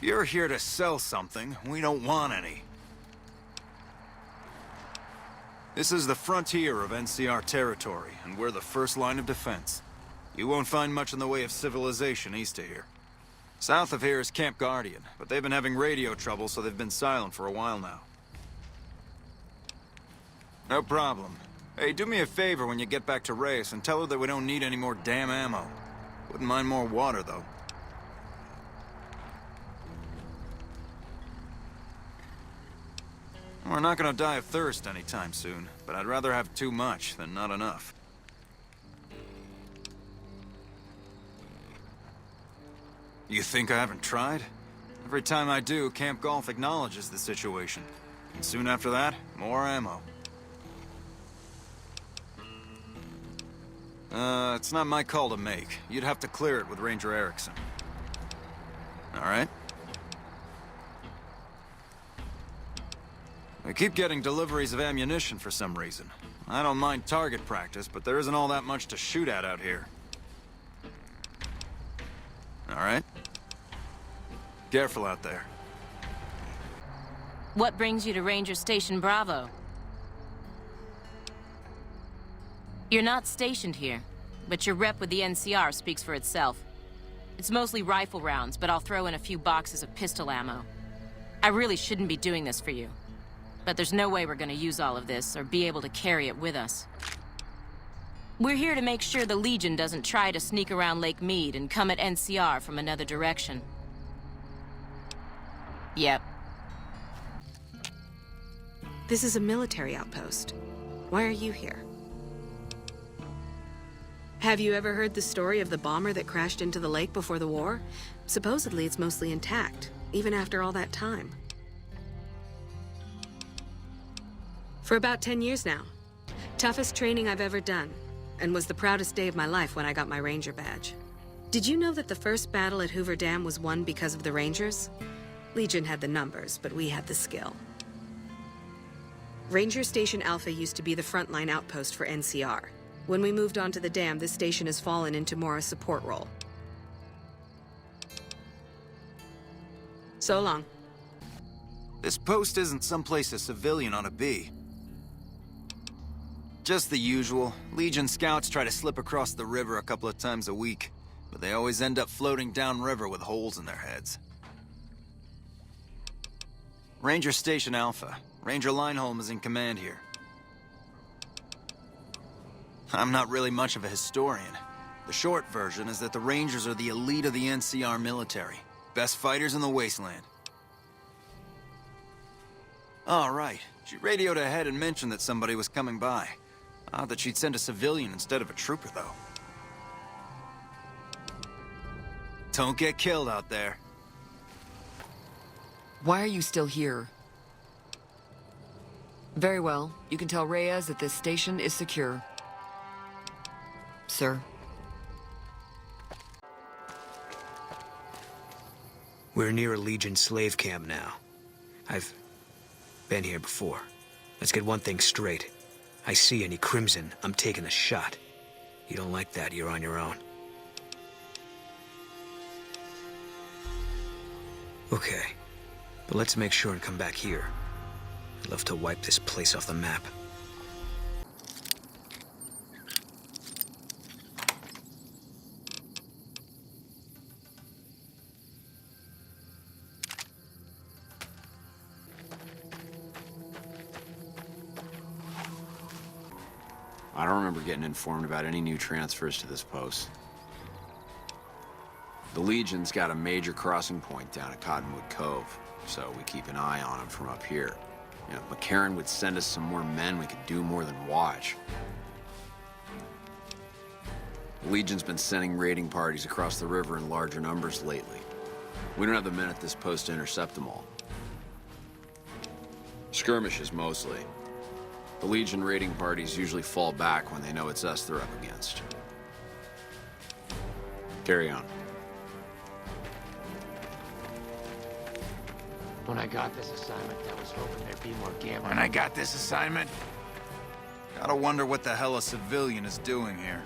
If you're here to sell something, we don't want any. This is the frontier of NCR territory, and we're the first line of defense. You won't find much in the way of civilization east of here. South of here is Camp Guardian, but they've been having radio trouble, so they've been silent for a while now. No problem. Hey, do me a favor when you get back to Reyes and tell her that we don't need any more damn ammo. Wouldn't mind more water, though. We're not gonna die of thirst anytime soon, but I'd rather have too much than not enough. You think I haven't tried? Every time I do, Camp Golf acknowledges the situation. And soon after that, more ammo. It's not my call to make. You'd have to clear it with Ranger Erickson. All right? We keep getting deliveries of ammunition for some reason. I don't mind target practice, but there isn't all that much to shoot at out here. All right? Careful out there. What brings you to Ranger Station Bravo? You're not stationed here, but your rep with the NCR speaks for itself. It's mostly rifle rounds, but I'll throw in a few boxes of pistol ammo. I really shouldn't be doing this for you, but there's no way we're gonna use all of this or be able to carry it with us. We're here to make sure the Legion doesn't try to sneak around Lake Mead and come at NCR from another direction. Yep. This is a military outpost. Why are you here? Have you ever heard the story of the bomber that crashed into the lake before the war? Supposedly it's mostly intact, even after all that time. For about 10 years now. Toughest training I've ever done, and was the proudest day of my life when I got my Ranger badge. Did you know that the first battle at Hoover Dam was won because of the Rangers? Legion had the numbers, but we had the skill. Ranger Station Alpha used to be the frontline outpost for NCR. When we moved onto the dam, this station has fallen into more a support role. So long. This post isn't someplace a civilian ought to be. Just the usual. Legion scouts try to slip across the river a couple of times a week, but they always end up floating downriver with holes in their heads. Ranger Station Alpha. Ranger Lineholm is in command here. I'm not really much of a historian. The short version is that the Rangers are the elite of the NCR military. Best fighters in the wasteland. All right. She radioed ahead and mentioned that somebody was coming by. Odd that she'd send a civilian instead of a trooper, though. Don't get killed out there. Why are you still here? Very well. You can tell Reyes that this station is secure. Sir. We're near a Legion slave camp now. I've been here before. Let's get one thing straight. I see any Crimson, I'm taking a shot. You don't like that, you're on your own. Okay, but let's make sure and come back here. I'd love to wipe this place off the map. I don't remember getting informed about any new transfers to this post. The Legion's got a major crossing point down at Cottonwood Cove, so we keep an eye on them from up here. You know, if McCarran would send us some more men, we could do more than watch. The Legion's been sending raiding parties across the river in larger numbers lately. We don't have the men at this post to intercept them all. Skirmishes, mostly. The Legion raiding parties usually fall back when they know it's us they're up against. Carry on. When I got this assignment, I was hoping there'd be more gambling. When I got this assignment, gotta wonder what the hell a civilian is doing here.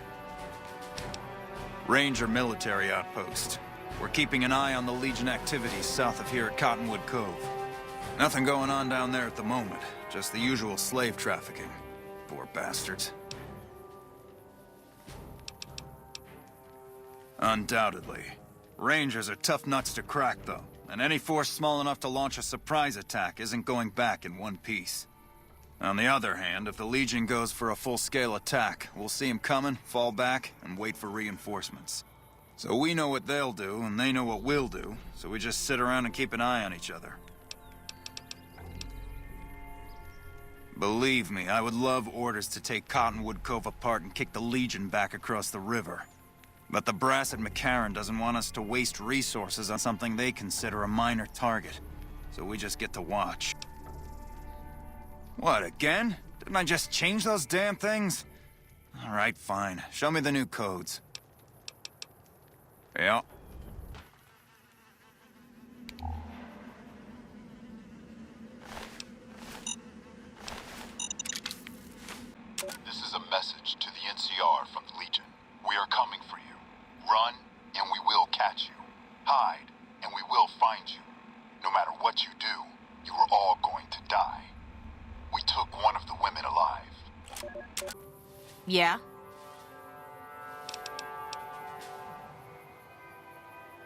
Ranger military outpost. We're keeping an eye on the Legion activities south of here at Cottonwood Cove. Nothing going on down there at the moment, just the usual slave trafficking. Poor bastards. Undoubtedly. Rangers are tough nuts to crack, though, and any force small enough to launch a surprise attack isn't going back in one piece. On the other hand, if the Legion goes for a full-scale attack, we'll see them coming, fall back, and wait for reinforcements. So we know what they'll do, and they know what we'll do, so we just sit around and keep an eye on each other. Believe me, I would love orders to take Cottonwood Cove apart and kick the Legion back across the river. But the brass at McCarran doesn't want us to waste resources on something they consider a minor target. So we just get to watch. What, again? Didn't I just change those damn things? All right, fine. Show me the new codes. Yeah. This is a message to the NCR from the Legion. We are coming for you. Run, and we will catch you. Hide, and we will find you. No matter what you do, you are all going to die. We took one of the women alive. Yeah?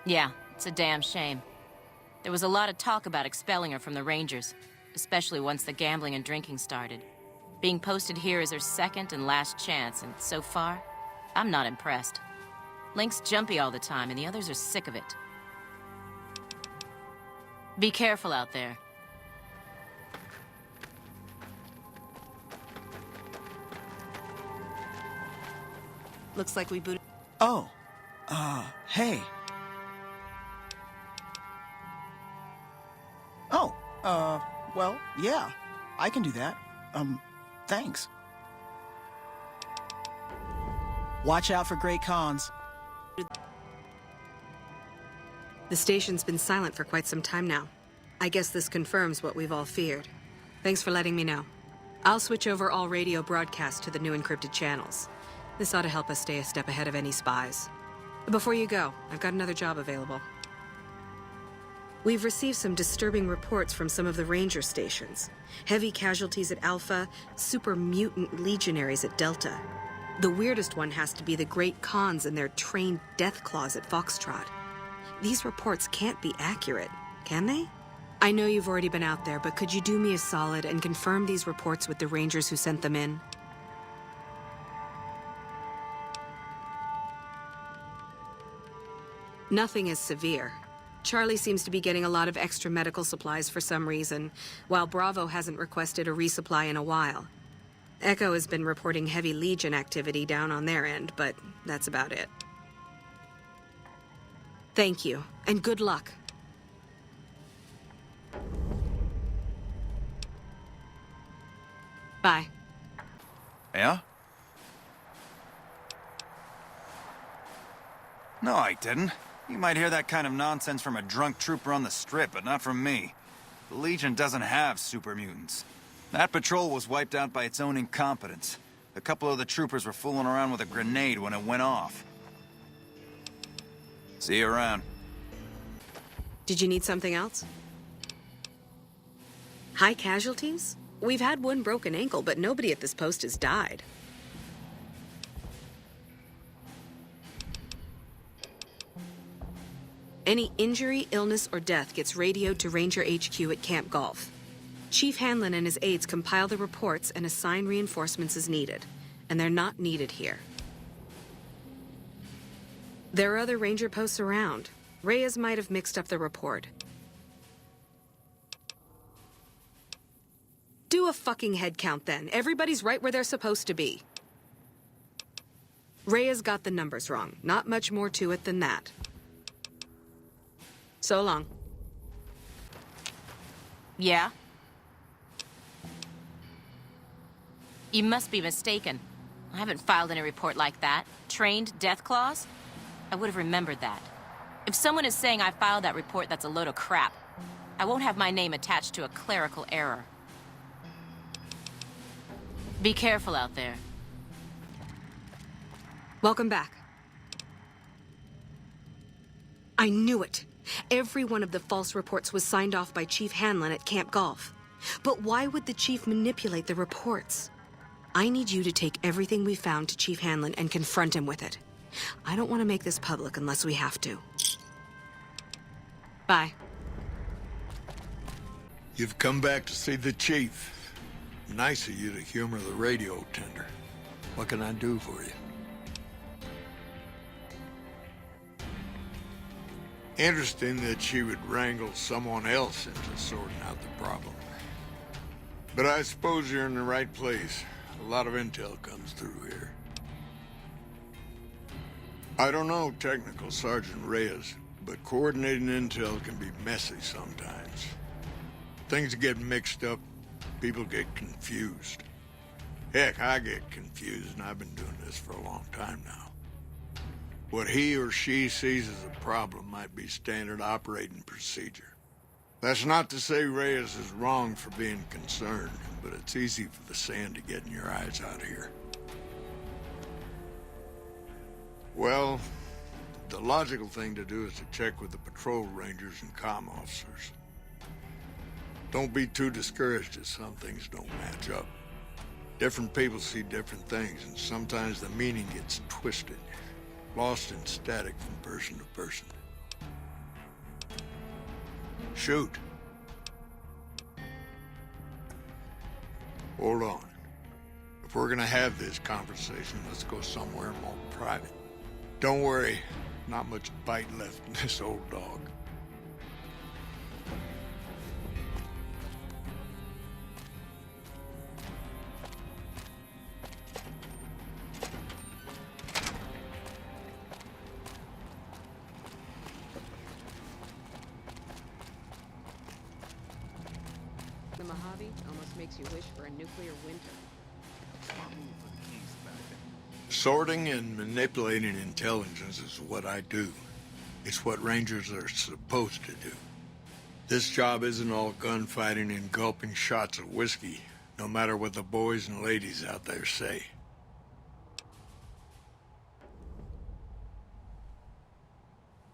Yeah, it's a damn shame. There was a lot of talk about expelling her from the Rangers, especially once the gambling and drinking started. Being posted here is her second and last chance, and so far, I'm not impressed. Link's jumpy all the time, and the others are sick of it. Be careful out there. Looks like we booted... Oh, hey. Oh, well, yeah, I can do that. Thanks. Watch out for Great Khans. The station's been silent for quite some time now. I guess this confirms what we've all feared. Thanks for letting me know. I'll switch over all radio broadcasts to the new encrypted channels. This ought to help us stay a step ahead of any spies. Before you go, I've got another job available. We've received some disturbing reports from some of the ranger stations. Heavy casualties at Alpha, super mutant legionaries at Delta. The weirdest one has to be the Great Khans and their trained death claws at Foxtrot. These reports can't be accurate, can they? I know you've already been out there, but could you do me a solid and confirm these reports with the rangers who sent them in? Nothing is severe. Charlie seems to be getting a lot of extra medical supplies for some reason, while Bravo hasn't requested a resupply in a while. Echo has been reporting heavy Legion activity down on their end, but that's about it. Thank you, and good luck. Bye. Yeah? No, I didn't. You might hear that kind of nonsense from a drunk trooper on the strip, but not from me. The Legion doesn't have super mutants. That patrol was wiped out by its own incompetence. A couple of the troopers were fooling around with a grenade when it went off. See you around. Did you need something else? High casualties? We've had one broken ankle, but nobody at this post has died. Any injury, illness, or death gets radioed to Ranger HQ at Camp Golf. Chief Hanlon and his aides compile the reports and assign reinforcements as needed, and they're not needed here. There are other Ranger posts around. Reyes might have mixed up the report. Do a fucking head count then. Everybody's right where they're supposed to be. Reyes got the numbers wrong. Not much more to it than that. So long. Yeah? You must be mistaken. I haven't filed any report like that. Trained death claws? I would have remembered that. If someone is saying I filed that report, that's a load of crap. I won't have my name attached to a clerical error. Be careful out there. Welcome back. I knew it. Every one of the false reports was signed off by Chief Hanlon at Camp Golf. But why would the Chief manipulate the reports? I need you to take everything we found to Chief Hanlon and confront him with it. I don't want to make this public unless we have to. Bye. You've come back to see the chief. Nice of you to humor the radio tender. What can I do for you? Interesting that she would wrangle someone else into sorting out the problem. But I suppose you're in the right place. A lot of intel comes through here. I don't know Technical Sergeant Reyes, but coordinating intel can be messy sometimes. Things get mixed up, people get confused. Heck, I get confused, and I've been doing this for a long time now. What he or she sees as a problem might be standard operating procedure. That's not to say Reyes is wrong for being concerned, but it's easy for the sand to get in your eyes out here. Well, the logical thing to do is to check with the patrol rangers and comm officers. Don't be too discouraged if some things don't match up. Different people see different things, and sometimes the meaning gets twisted, lost in static from person to person. Shoot. Hold on. If we're gonna have this conversation, let's go somewhere more private. Don't worry, not much bite left in this old dog. The Mojave almost makes you wish for a nuclear winter. Sorting and manipulating intelligence is what I do. It's what Rangers are supposed to do. This job isn't all gunfighting and gulping shots of whiskey, no matter what the boys and ladies out there say.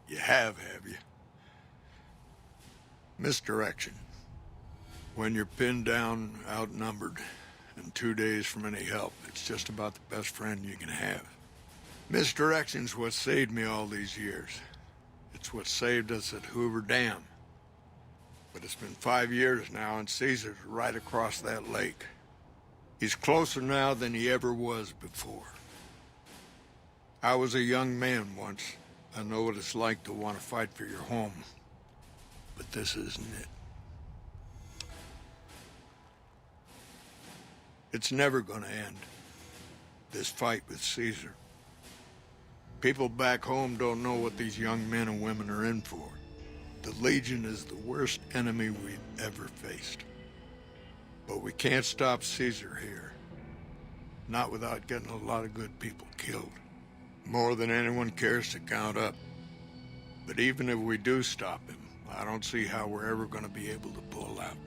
You have you? Misdirection. When you're pinned down, outnumbered, and 2 days from any help, it's just about the best friend you can have. Misdirection's what saved me all these years. It's what saved us at Hoover Dam. But it's been 5 years now, and Caesar's right across that lake. He's closer now than he ever was before. I was a young man once. I know what it's like to want to fight for your home. But this isn't it. It's never gonna end, this fight with Caesar. People back home don't know what these young men and women are in for. The Legion is the worst enemy we've ever faced. But we can't stop Caesar here. Not without getting a lot of good people killed. More than anyone cares to count up. But even if we do stop him, I don't see how we're ever gonna be able to pull out.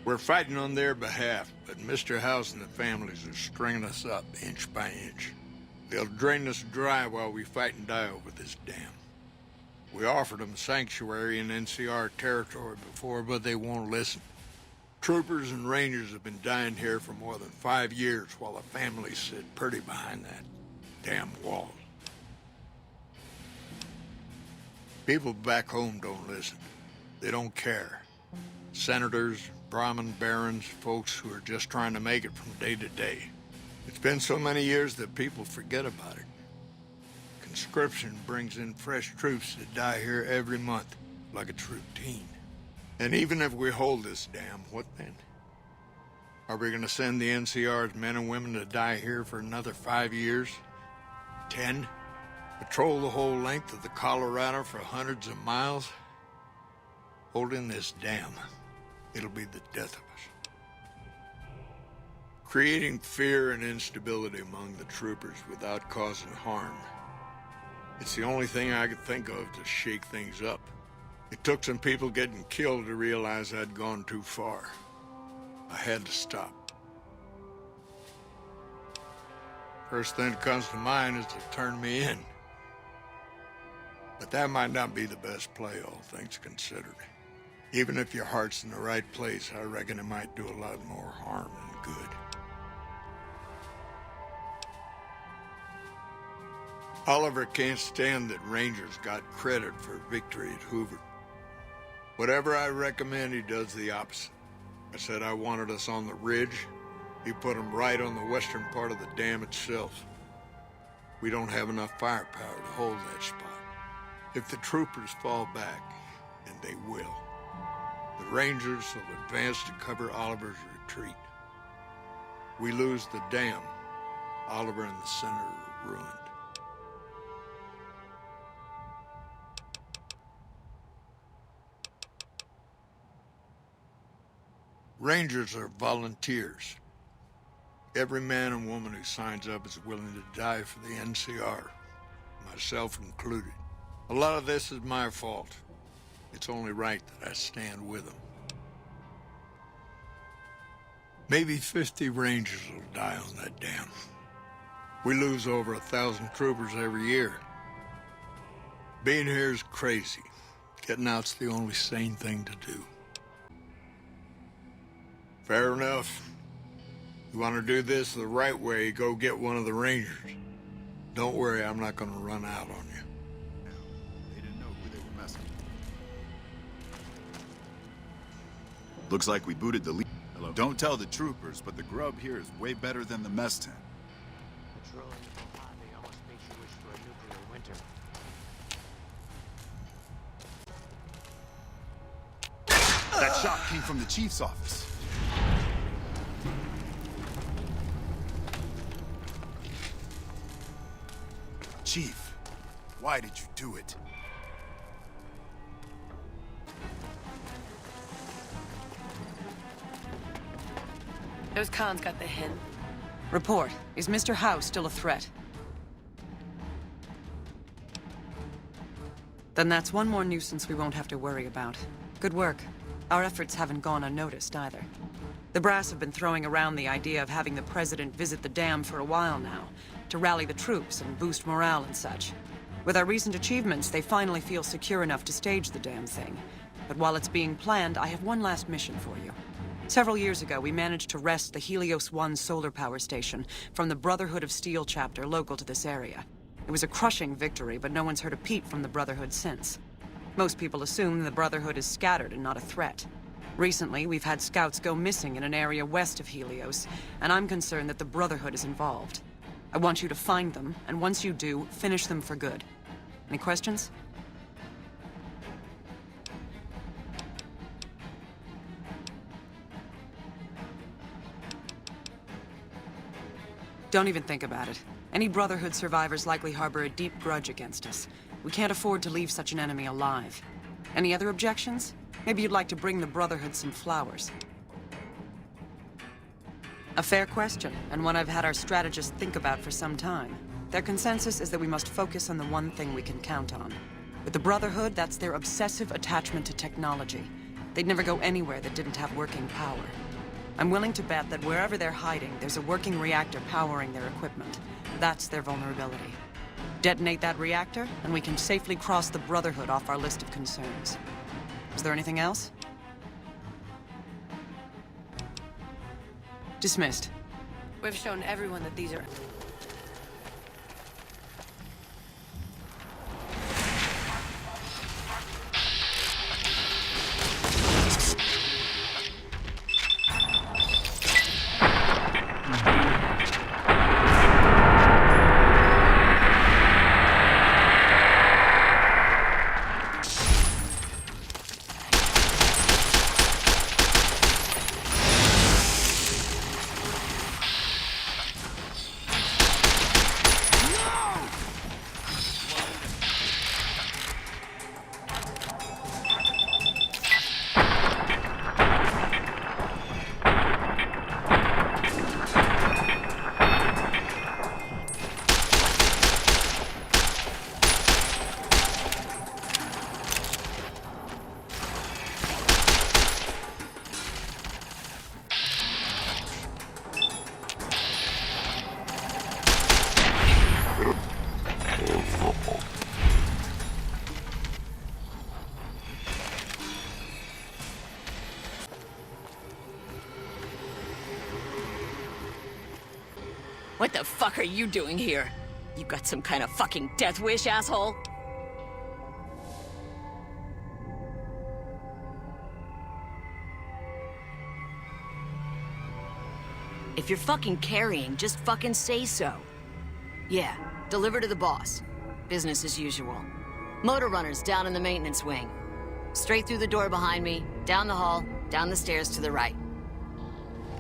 We're fighting on their behalf, but Mr. House and the families are stringing us up inch by inch. They'll drain us dry while we fight and die over this dam. We offered them sanctuary in NCR territory before, but they won't listen. Troopers and Rangers have been dying here for more than 5 years while the families sit pretty behind that damn wall. People back home don't listen. They don't care. Senators, Brahmin barons, folks who are just trying to make it from day to day. It's been so many years that people forget about it. Conscription brings in fresh troops that die here every month, like it's routine. And even if we hold this dam, what then? Are we gonna send the NCR's men and women to die here for another 5 years? 10? Patrol the whole length of the Colorado for hundreds of miles? Holding this dam. It'll be the death of us. Creating fear and instability among the troopers without causing harm. It's the only thing I could think of to shake things up. It took some people getting killed to realize I'd gone too far. I had to stop. First thing that comes to mind is to turn me in. But that might not be the best play, all things considered. Even if your heart's in the right place, I reckon it might do a lot more harm than good. Oliver can't stand that Rangers got credit for victory at Hoover. Whatever I recommend, he does the opposite. I said I wanted us on the ridge. He put them right on the western part of the dam itself. We don't have enough firepower to hold that spot. If the troopers fall back, and they will, the Rangers will advance to cover Oliver's retreat. We lose the dam, Oliver and the center are ruined. Rangers are volunteers. Every man and woman who signs up is willing to die for the NCR, myself included. A lot of this is my fault. It's only right that I stand with them. Maybe 50 Rangers will die on that dam. We lose over 1,000 troopers every year. Being here is crazy. Getting out's the only sane thing to do. Fair enough. You want to do this the right way, go get one of the Rangers. Don't worry, I'm not going to run out on you. They didn't know who they were messing with. Looks like we booted the lead. Hello? Don't tell the troopers, but the grub here is way better than the mess tent. Patrolling the Mojave almost makes you wish for a nuclear winter. That shot came from the chief's office. Chief, why did you do it? Those cons got the hint. Report. Is Mr. Howe still a threat? Then that's one more nuisance we won't have to worry about. Good work. Our efforts haven't gone unnoticed either. The brass have been throwing around the idea of having the president visit the dam for a while now, to rally the troops and boost morale and such. With our recent achievements, they finally feel secure enough to stage the damn thing. But while it's being planned, I have one last mission for you. Several years ago, we managed to wrest the Helios 1 solar power station from the Brotherhood of Steel chapter local to this area. It was a crushing victory, but no one's heard a peep from the Brotherhood since. Most people assume the Brotherhood is scattered and not a threat. Recently, we've had scouts go missing in an area west of Helios, and I'm concerned that the Brotherhood is involved. I want you to find them, and once you do, finish them for good. Any questions? Don't even think about it. Any Brotherhood survivors likely harbor a deep grudge against us. We can't afford to leave such an enemy alive. Any other objections? Maybe you'd like to bring the Brotherhood some flowers. A fair question, and one I've had our strategists think about for some time. Their consensus is that we must focus on the one thing we can count on. With the Brotherhood, that's their obsessive attachment to technology. They'd never go anywhere that didn't have working power. I'm willing to bet that wherever they're hiding, there's a working reactor powering their equipment. That's their vulnerability. Detonate that reactor, and we can safely cross the Brotherhood off our list of concerns. Is there anything else? Dismissed. We've shown everyone that these are... What the fuck are you doing here? You got some kind of fucking death wish, asshole? If you're fucking carrying, just fucking say so. Yeah, deliver to the boss. Business as usual. Motor runners down in the maintenance wing. Straight through the door behind me, down the hall, down the stairs to the right.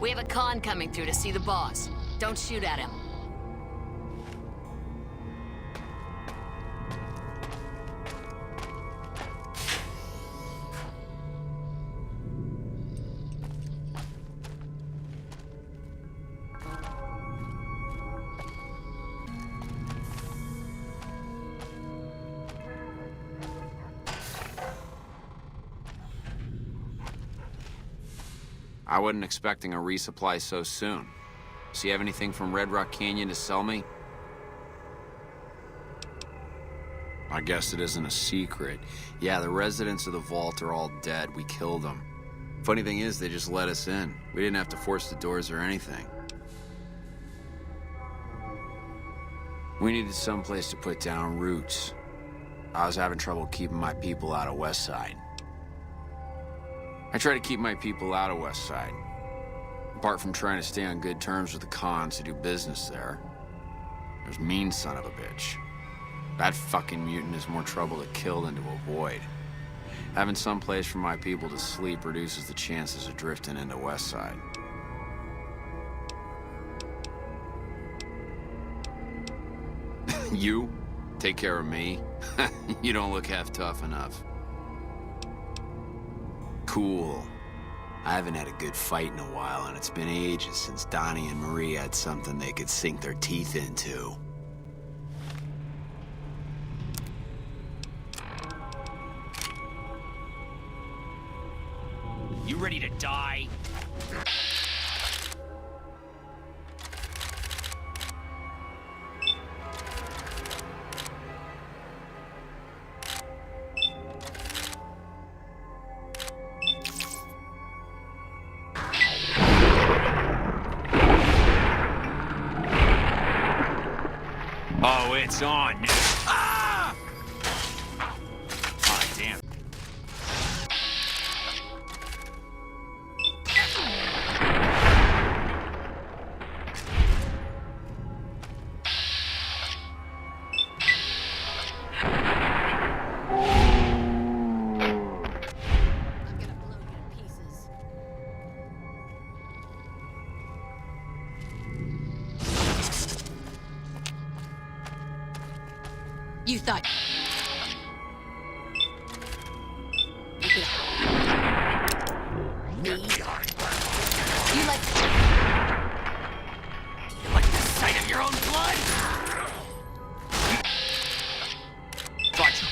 We have a con coming through to see the boss. Don't shoot at him. I wasn't expecting a resupply so soon. So you have anything from Red Rock Canyon to sell me? I guess it isn't a secret. Yeah, the residents of the vault are all dead. We killed them. Funny thing is, they just let us in. We didn't have to force the doors or anything. We needed someplace to put down roots. I was having trouble keeping my people out of West Side. I try to keep my people out of West Side. Apart from trying to stay on good terms with the cons who do business there. There's mean son of a bitch. That fucking mutant is more trouble to kill than to avoid. Having some place for my people to sleep reduces the chances of drifting into West Side. You? Take care of me? You don't look half tough enough. Cool. I haven't had a good fight in a while, and it's been ages since Donnie and Marie had something they could sink their teeth into. You ready to die? Oh, it's on now. Ah! Oh, damn. You thought... You could... Me? You like... You like the sight of your own blood? But...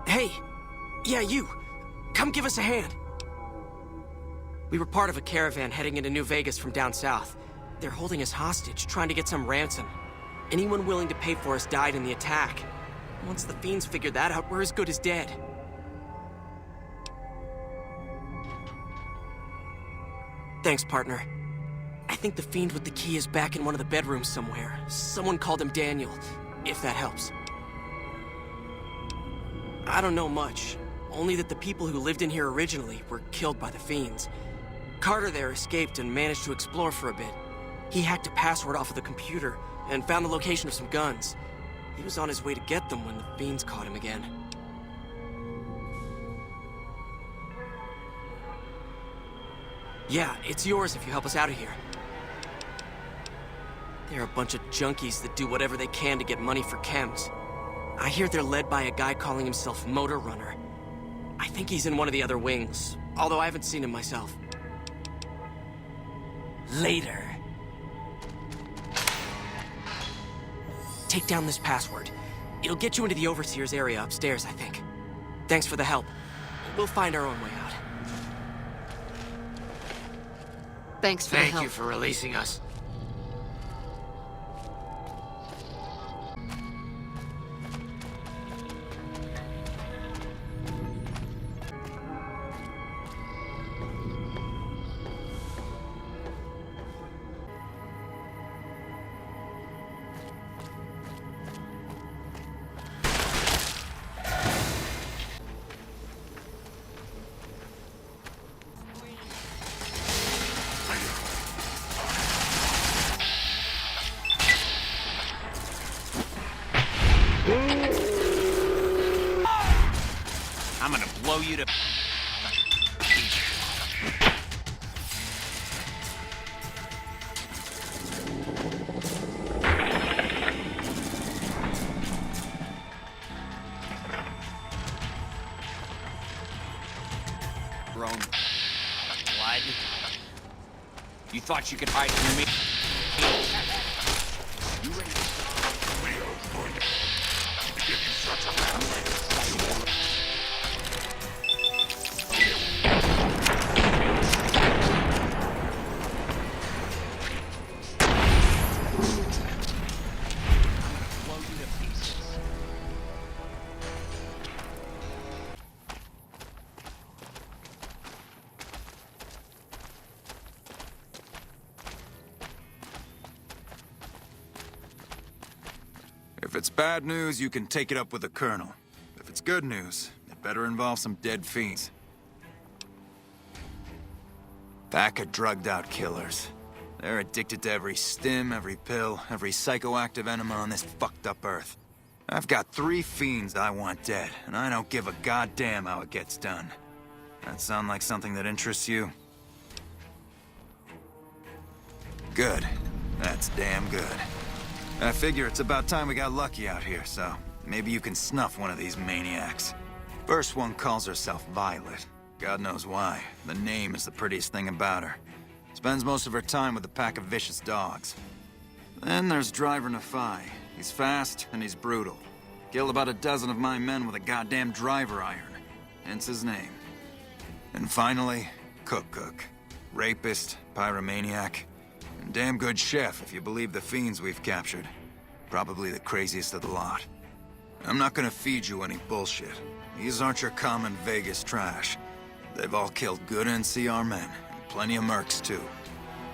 Hey! Yeah, you! Come give us a hand! We were part of a caravan heading into New Vegas from down south. They're holding us hostage, trying to get some ransom. Anyone willing to pay for us died in the attack. Once the Fiends figured that out, we're as good as dead. Thanks, partner. I think the Fiend with the key is back in one of the bedrooms somewhere. Someone called him Daniel, if that helps. I don't know much. Only that the people who lived in here originally were killed by the Fiends. Carter there escaped and managed to explore for a bit. He hacked a password off of the computer and found the location of some guns. He was on his way to get them when the Fiends caught him again. Yeah, it's yours if you help us out of here. They're a bunch of junkies that do whatever they can to get money for chems. I hear they're led by a guy calling himself Motor Runner. I think he's in one of the other wings, although I haven't seen him myself. Later. Take down this password. It'll get you into the Overseer's area upstairs, I think. Thanks for the help. We'll find our own way out. Thanks for the help. Thank you for releasing us. I'm gonna blow you to... Grown blood. You thought you could hide from me? You ready? We are going to give you such a If it's bad news, you can take it up with the Colonel. If it's good news, it better involve some dead fiends. Pack of drugged-out killers. They're addicted to every stim, every pill, every psychoactive enema on this fucked-up Earth. I've got 3 fiends I want dead, and I don't give a goddamn how it gets done. That sound like something that interests you? Good. That's damn good. I figure it's about time we got lucky out here, so maybe you can snuff one of these maniacs. First one calls herself Violet. God knows why. The name is the prettiest thing about her. Spends most of her time with a pack of vicious dogs. Then there's Driver Nephi. He's fast and he's brutal. Killed about a dozen of my men with a goddamn driver iron. Hence his name. And finally, Cook. Rapist, pyromaniac, and damn good chef if you believe the fiends we've captured. Probably the craziest of the lot. I'm not gonna feed you any bullshit. These aren't your common Vegas trash. They've all killed good NCR men, and plenty of mercs too.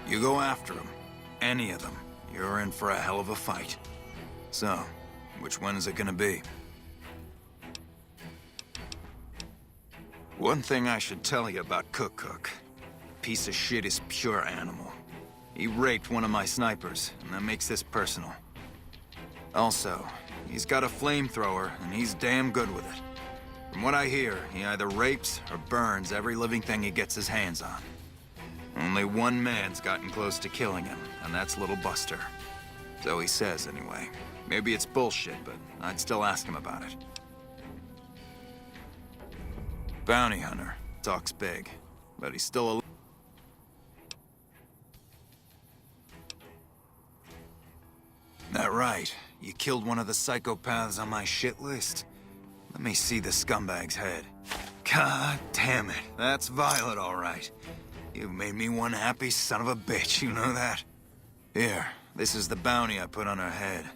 You go after them, any of them, you're in for a hell of a fight. So, which one is it gonna be? One thing I should tell you about Cook. Piece of shit is pure animal. He raped one of my snipers, and that makes this personal. Also, he's got a flamethrower, and he's damn good with it. From what I hear, he either rapes or burns every living thing he gets his hands on. Only one man's gotten close to killing him, and that's Little Buster. So he says, anyway. Maybe it's bullshit, but I'd still ask him about it. Bounty hunter. Talks big. But he's still a... That right. You killed one of the psychopaths on my shit list? Let me see the scumbag's head. God damn it. That's Violet, all right. You've made me one happy son of a bitch, you know that? Here, this is the bounty I put on her head.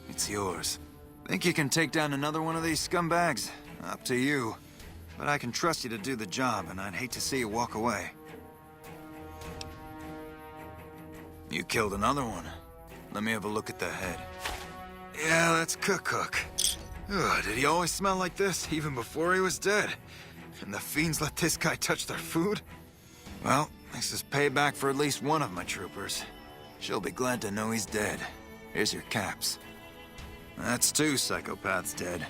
It's yours. Think you can take down another one of these scumbags? Up to you. But I can trust you to do the job, and I'd hate to see you walk away. You killed another one. Let me have a look at the head. Yeah, that's Cook. Ugh, did he always smell like this, even before he was dead? And the fiends let this guy touch their food? Well, this is payback for at least one of my troopers. She'll be glad to know he's dead. Here's your caps. That's 2 psychopaths dead.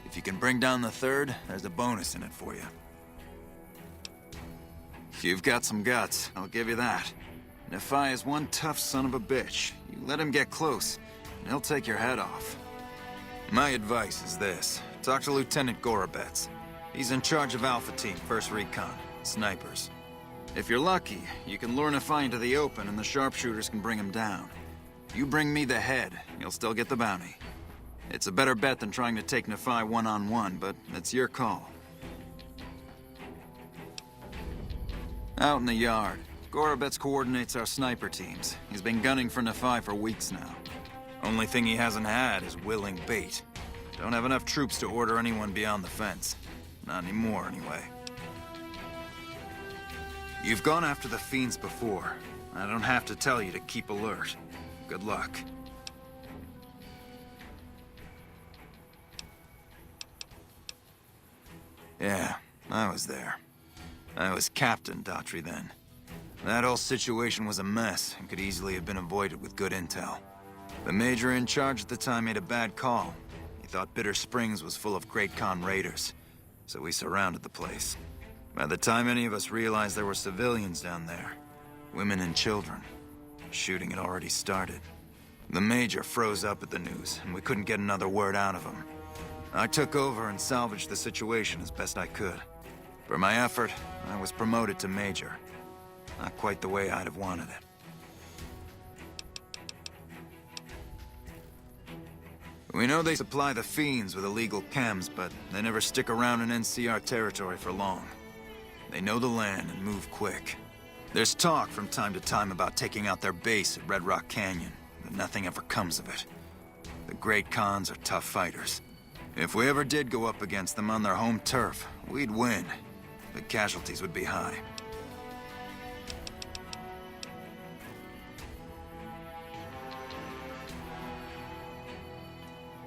If you can bring down the 3rd, there's a bonus in it for you. You've got some guts, I'll give you that. Nephi is one tough son of a bitch. You let him get close, and he'll take your head off. My advice is this. Talk to Lieutenant Gorobets. He's in charge of Alpha Team, 1st Recon, snipers. If you're lucky, you can lure Nephi into the open and the sharpshooters can bring him down. You bring me the head, you'll still get the bounty. It's a better bet than trying to take Nephi one-on-one, but it's your call. Out in the yard. Gorobets coordinates our sniper teams. He's been gunning for Nephi for weeks now. Only thing he hasn't had is willing bait. Don't have enough troops to order anyone beyond the fence. Not anymore, anyway. You've gone after the Fiends before. I don't have to tell you to keep alert. Good luck. Yeah, I was there. I was Captain Daughtry then. That whole situation was a mess and could easily have been avoided with good intel. The Major in charge at the time made a bad call. He thought Bitter Springs was full of Great Khan raiders, so we surrounded the place. By the time any of us realized there were civilians down there, women and children, shooting had already started. The Major froze up at the news, and we couldn't get another word out of him. I took over and salvaged the situation as best I could. For my effort, I was promoted to Major. Not quite the way I'd have wanted it. We know they supply the Fiends with illegal chems, but they never stick around in NCR territory for long. They know the land and move quick. There's talk from time to time about taking out their base at Red Rock Canyon, but nothing ever comes of it. The Great Khans are tough fighters. If we ever did go up against them on their home turf, we'd win. The casualties would be high.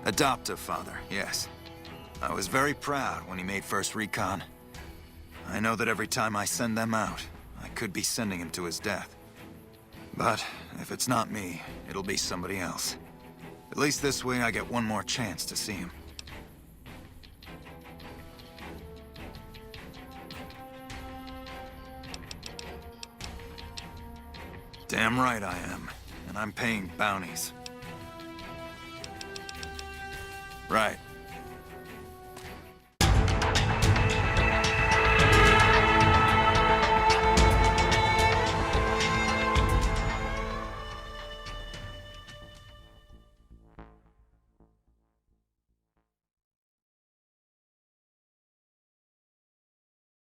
Adoptive father, yes. I was very proud when he made first recon. I know that every time I send them out, I could be sending him to his death. But if it's not me, it'll be somebody else. At least this way I get one more chance to see him. Damn right I am, and I'm paying bounties. Right.